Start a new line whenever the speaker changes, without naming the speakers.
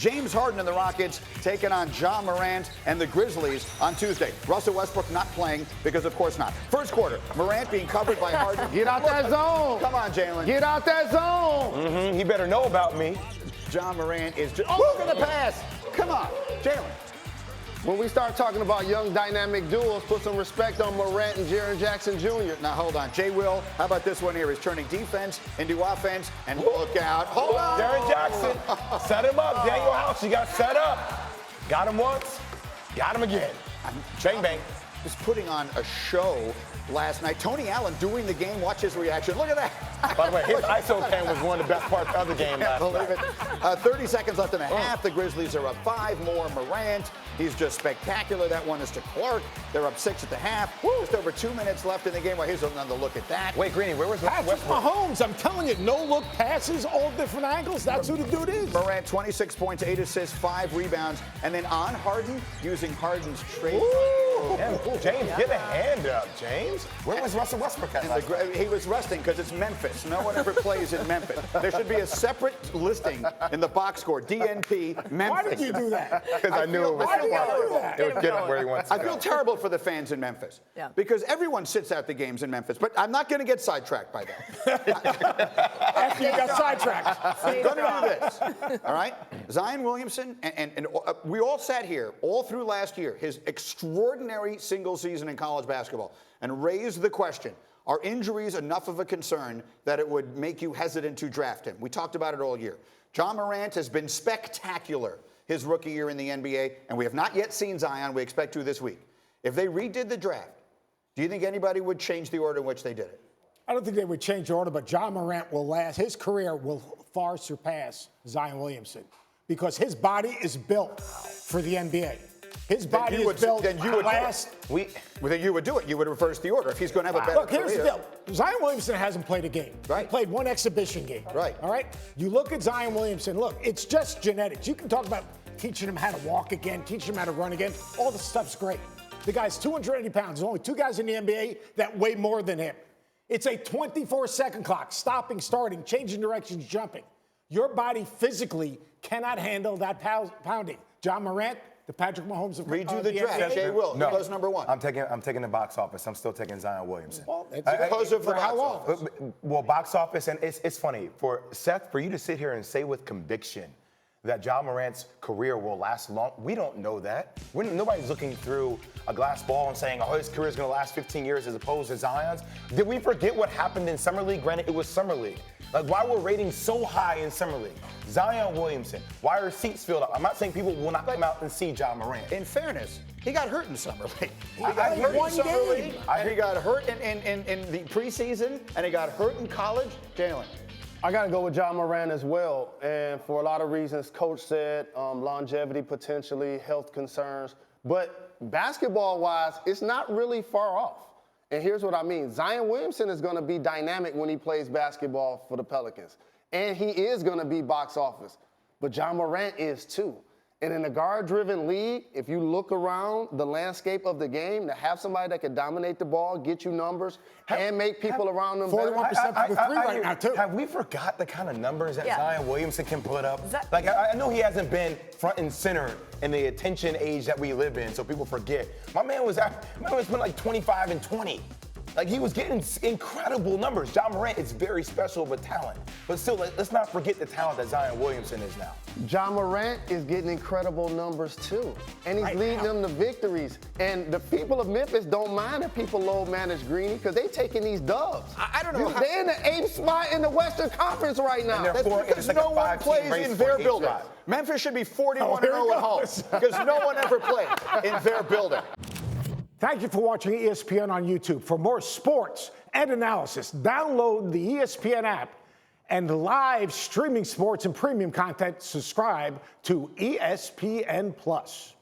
James Harden and the Rockets taking on Ja Morant and the Grizzlies on Tuesday. Russell Westbrook not playing because, of course, not. First quarter, Morant being covered by Harden.
Get out that zone.
Come on, Jalen.
Get out that zone.
He better know about me.
Ja Morant is just... Oh, look at the pass. Come on, Jalen.
When we start talking about young dynamic duos, put some respect on Morant and Jaren Jackson Jr.
Now, hold on. Jay Will, how about this one here? He's turning defense into offense, and look out. Hold on.
Jaren Jackson, set him up. Daniel House, you got set up. Got him once, got him again. Bang, bang.
Just putting on a show last night. Tony Allen doing the game. Watch his reaction. Look at that.
By the way, his ISO cam was one of the best parts of the game last night.
Believe it. 30 seconds left in the half. The Grizzlies are up 5 more. Morant, he's just spectacular. That one is to Clark. They're up 6 at the half. Just over 2 minutes left in the game. Well, here's another look at that.
Wait, Greeny, where was
Patrick
Westbrook?
Mahomes, I'm telling you, no-look passes, all different angles. That's who the dude is.
Morant, 26 points, 8 assists, 5 rebounds. And then on Harden, using Harden's trade.
Yeah, James, get a hand up, James. Where was Russell Westbrook at last night?
He was resting because it's Memphis. No one ever plays in Memphis. There should be a separate listing in the box score, DNP, Memphis.
Why did you do that?
Because I knew it was
Why did you do that?
it would get him where he wants to
I feel terrible for the fans in Memphis.
Yeah.
Because everyone sits out the games in Memphis. But I'm not going to get sidetracked by that.
After you got sidetracked.
I'm going to do this. All right? Zion Williamson, and we all sat here all through last year, his extraordinary single season in college basketball, and raised the question, are injuries enough of a concern that it would make you hesitant to draft him? We talked about it all year. Ja Morant has been spectacular his rookie year in the NBA, and we have not yet seen Zion. We expect to this week. If they redid the draft, do you think anybody would change the order in which they did it?
I don't think they would change the order, but Ja Morant will last. His career will far surpass Zion Williamson because his body is built for the NBA. His body is built to last.
Then you would do it. You would reverse the order if he's going to have a better
Look, here's the deal. Zion Williamson hasn't played a game.
Right.
He played one exhibition game.
Right.
All right? You look at Zion Williamson, look, it's just genetics. You can talk about teaching him how to walk again, teaching him how to run again. All the stuff's great. The guy's 280 pounds. There's only 2 guys in the NBA that weigh more than him. It's a 24-second clock, stopping, starting, changing directions, jumping. Your body physically cannot handle that pounding. Ja Morant, the Patrick Mahomes of
redo the draft. Jay Will,
no,
who goes number 1?
I'm taking the box office. I'm still taking Zion Williamson.
Well,
because of the box office.
Well, box office, and it's funny for Seth, for you to sit here and say with conviction that Ja Morant's career will last long. We don't know that. Nobody's looking through a glass ball and saying, oh, his career is going to last 15 years as opposed to Zion's. Did we forget what happened in Summer League? Granted, it was Summer League. Like, why were ratings so high in Summer League? Zion Williamson, why are seats filled up? I'm not saying people will not come out and see Ja Morant.
In fairness, he got hurt in Summer League. He
got
got hurt
one
in Summer
game.
League. He got hurt in the preseason, and he got hurt in college. Jalen.
I got to go with Ja Morant as well. And for a lot of reasons, Coach said longevity potentially, health concerns. But basketball-wise, it's not really far off. And here's what I mean. Zion Williamson is going to be dynamic when he plays basketball for the Pelicans. And he is going to be box office. But Ja Morant is too. And in a guard-driven league, if you look around the landscape of the game, to have somebody that can dominate the ball, get you numbers, and make people around them better.
41% for the 3 right now, too.
Have we forgot the kind of numbers that Zion Williamson can put up?
Like,
I know he hasn't been front and center in the attention age that we live in, so people forget. My man was been like 25 and 20. Like, he was getting incredible numbers. Ja Morant is very special of a talent. But still, let's not forget the talent that Zion Williamson is now.
Ja Morant is getting incredible numbers, too. And he's leading them to victories. And the people of Memphis don't mind if people load manage Greeny because they're taking these dubs.
I don't know.
They're in the 8th spot in the Western Conference right now.
That's because no one plays in their building. Memphis should be 41-0 at home because no one ever played in their building.
Thank you for watching ESPN on YouTube. For more sports and analysis, download the ESPN app and live streaming sports and premium content. Subscribe to ESPN Plus.